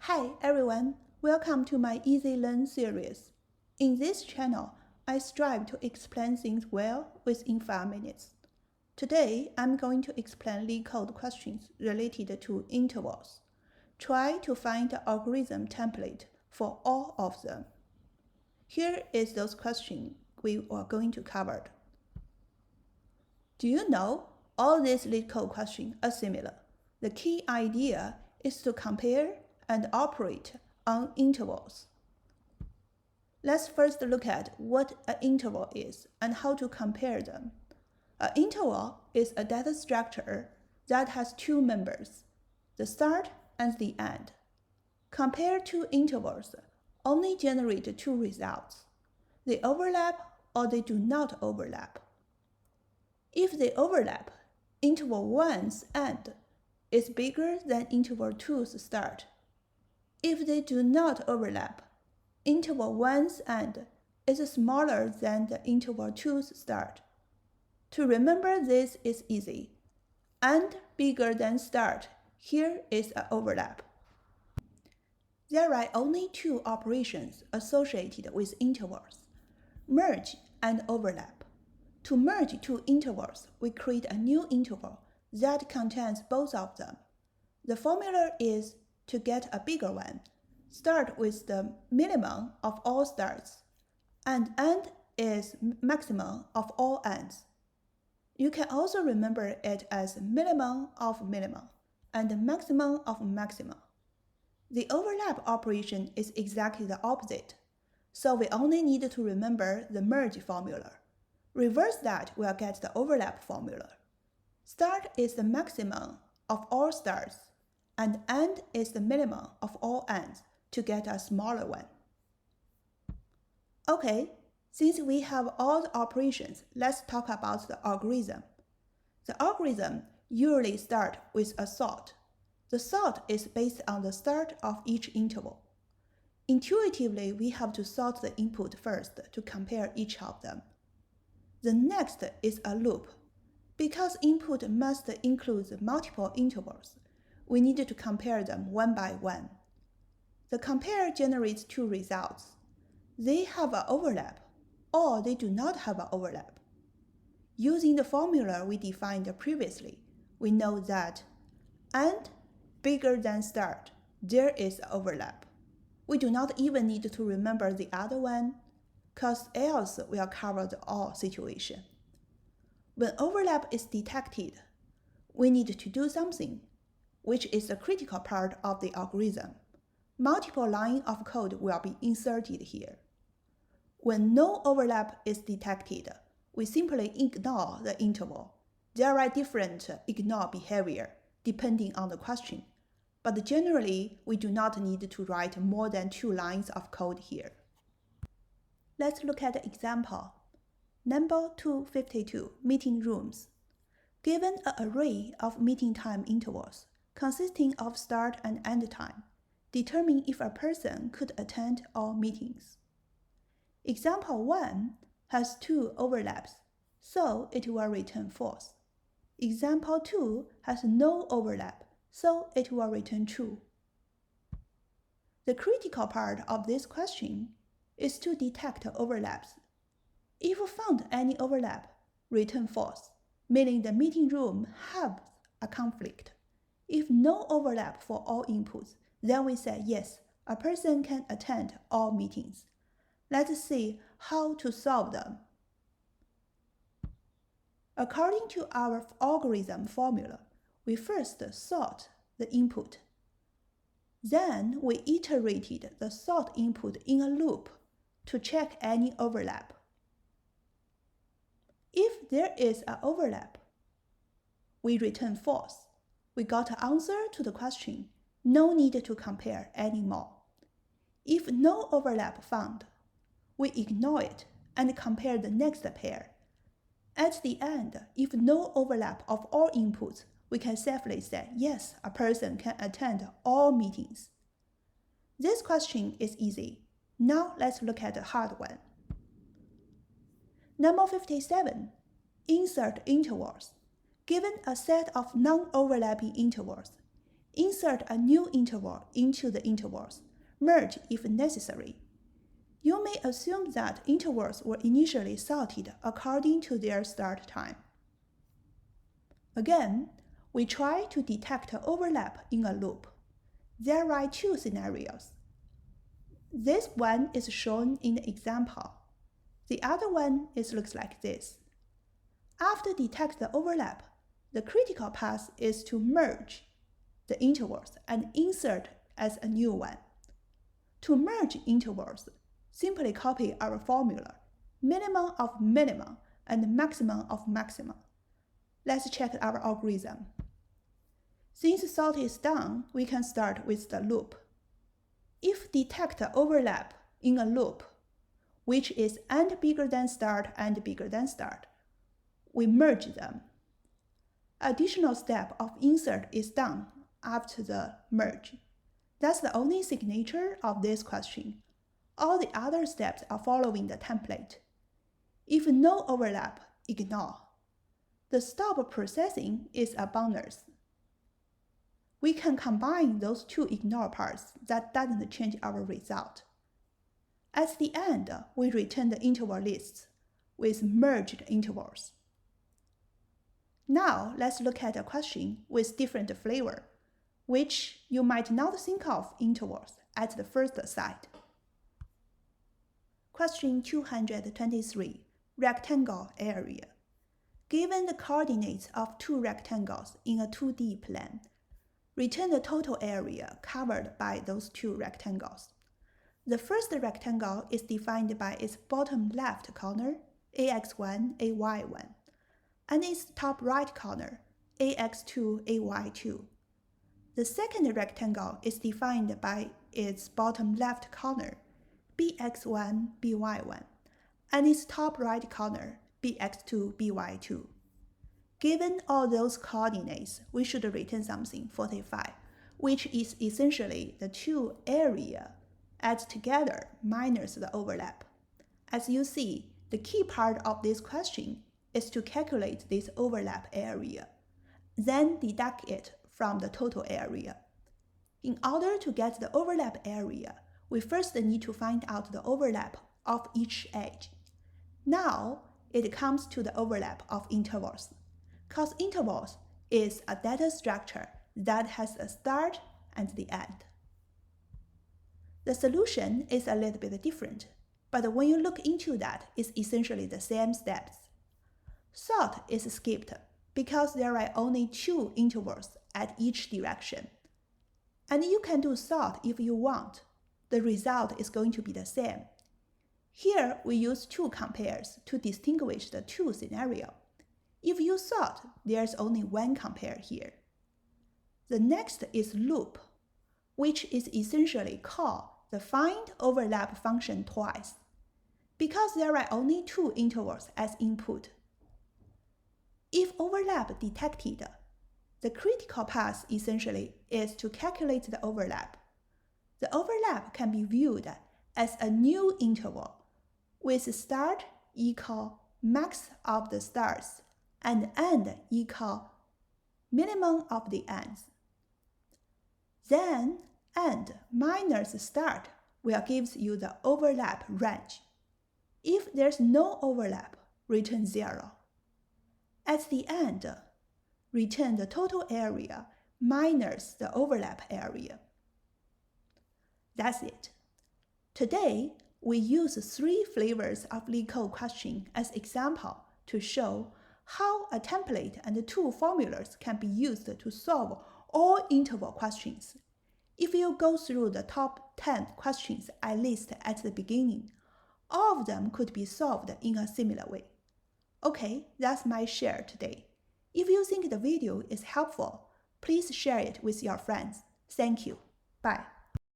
Hi everyone, welcome to my Easy Learn series. In this channel, I strive to explain things well within 5 minutes. Today, I'm going to explain Leetcode questions related to intervals. Try to find the algorithm template for all of them. Here is those questions we are going to cover. Do you know all these Leetcode questions are similar? The key idea is to compare and operate on intervals. Let's first look at what an interval is and how to compare them. An interval is a data structure that has two members, the start and the end. Compare two intervals only generate two results. They overlap or they do not overlap. If they overlap, interval 1's end is bigger than interval 2's start. If they do not overlap, interval 1's end is smaller than the interval 2's start. To remember this is easy. End bigger than start, here is an overlap. There are only two operations associated with intervals, merge and overlap. To merge two intervals, we create a new interval that contains both of them. The formula is to get a bigger one, start with the minimum of all starts, and end is maximum of all ends. You can also remember it as minimum of minimum and maximum of maximum. The overlap operation is exactly the opposite, so we only need to remember the merge formula. Reverse that, we'll get the overlap formula. Start is the maximum of all starts, and end is the minimum of all ends to get a smaller one. Okay, since we have all the operations, let's talk about the algorithm. The algorithm usually starts with a sort. The sort is based on the start of each interval. Intuitively, we have to sort the input first to compare each of them. The next is a loop. Because input must include multiple intervals, we need to compare them one by one. The compare generates two results. They have an overlap, or they do not have an overlap. Using the formula we defined previously, we know that end bigger than start, there is an overlap. We do not even need to remember the other one, because else we'll cover the all situation. When overlap is detected, we need to do something, which is the critical part of the algorithm. Multiple lines of code will be inserted here. When no overlap is detected, we simply ignore the interval. There are different ignore behavior depending on the question, but generally we do not need to write more than 2 lines of code here. Let's look at the example. Number 252, meeting rooms. Given an array of meeting time intervals consisting of start and end time, determine if a person could attend all meetings. Example 1 has 2 overlaps, so it will return false. Example 2 has no overlap, so it will return true. The critical part of this question is to detect overlaps. If found any overlap, return false, meaning the meeting room has a conflict. If no overlap for all inputs, then we say yes, a person can attend all meetings. Let's see how to solve them. According to our algorithm formula, we first sort the input. Then we iterated the sort input in a loop to check any overlap. If there is an overlap, we return false. We got an answer to the question, no need to compare anymore. If no overlap found, we ignore it and compare the next pair. At the end, if no overlap of all inputs, we can safely say, yes, a person can attend all meetings. This question is easy. Now let's look at the hard one. Number 57, insert intervals. Given a set of non-overlapping intervals, insert a new interval into the intervals, merge if necessary. You may assume that intervals were initially sorted according to their start time. Again, we try to detect overlap in a loop. There are two scenarios. This one is shown in the example. The other one looks like this. After detect the overlap, the critical path is to merge the intervals and insert as a new one. To merge intervals, simply copy our formula, minimum of minimum and maximum of maximum. Let's check our algorithm. Since sort is done, we can start with the loop. If detect overlap in a loop, which is and bigger than start and bigger than start, we merge them. Additional step of insert is done after the merge. That's the only signature of this question. All the other steps are following the template. If no overlap, ignore. The stop processing is a bonus. We can combine those two ignore parts that doesn't change our result. At the end, we return the interval lists with merged intervals. Now let's look at a question with different flavor, which you might not think of intervals at the first sight. Question 223, rectangle area. Given the coordinates of two rectangles in a 2D plane, return the total area covered by those two rectangles. The first rectangle is defined by its bottom left corner, ax1, ay1, and its top right corner, ax2, ay2. The second rectangle is defined by its bottom left corner, bx1, by1, and its top right corner, bx2, by2. Given all those coordinates, we should return something 45, which is essentially the two area add together minus the overlap. As you see, the key part of this question is to calculate this overlap area, then deduct it from the total area. In order to get the overlap area, we first need to find out the overlap of each edge. Now, it comes to the overlap of intervals, because intervals is a data structure that has a start and the end. The solution is a little bit different, but when you look into that, it's essentially the same steps. Sort is skipped because there are only two intervals at each direction. And you can do sort if you want. The result is going to be the same. Here, we use two compares to distinguish the two scenarios. If you sort, there's only one compare here. The next is loop, which is essentially called the find overlap function twice, because there are only two intervals as input. If overlap detected, the critical path essentially is to calculate the overlap. The overlap can be viewed as a new interval with start equal max of the starts and end equal minimum of the ends. Then end minus start will give you the overlap range. If there's no overlap, return 0. At the end, return the total area minus the overlap area. That's it. Today, we use 3 flavors of Leetcode question as example to show how a template and 2 formulas can be used to solve all interval questions. If you go through the top 10 questions I list at the beginning, all of them could be solved in a similar way. Okay, that's my share today. If you think the video is helpful, please share it with your friends. Thank you. Bye.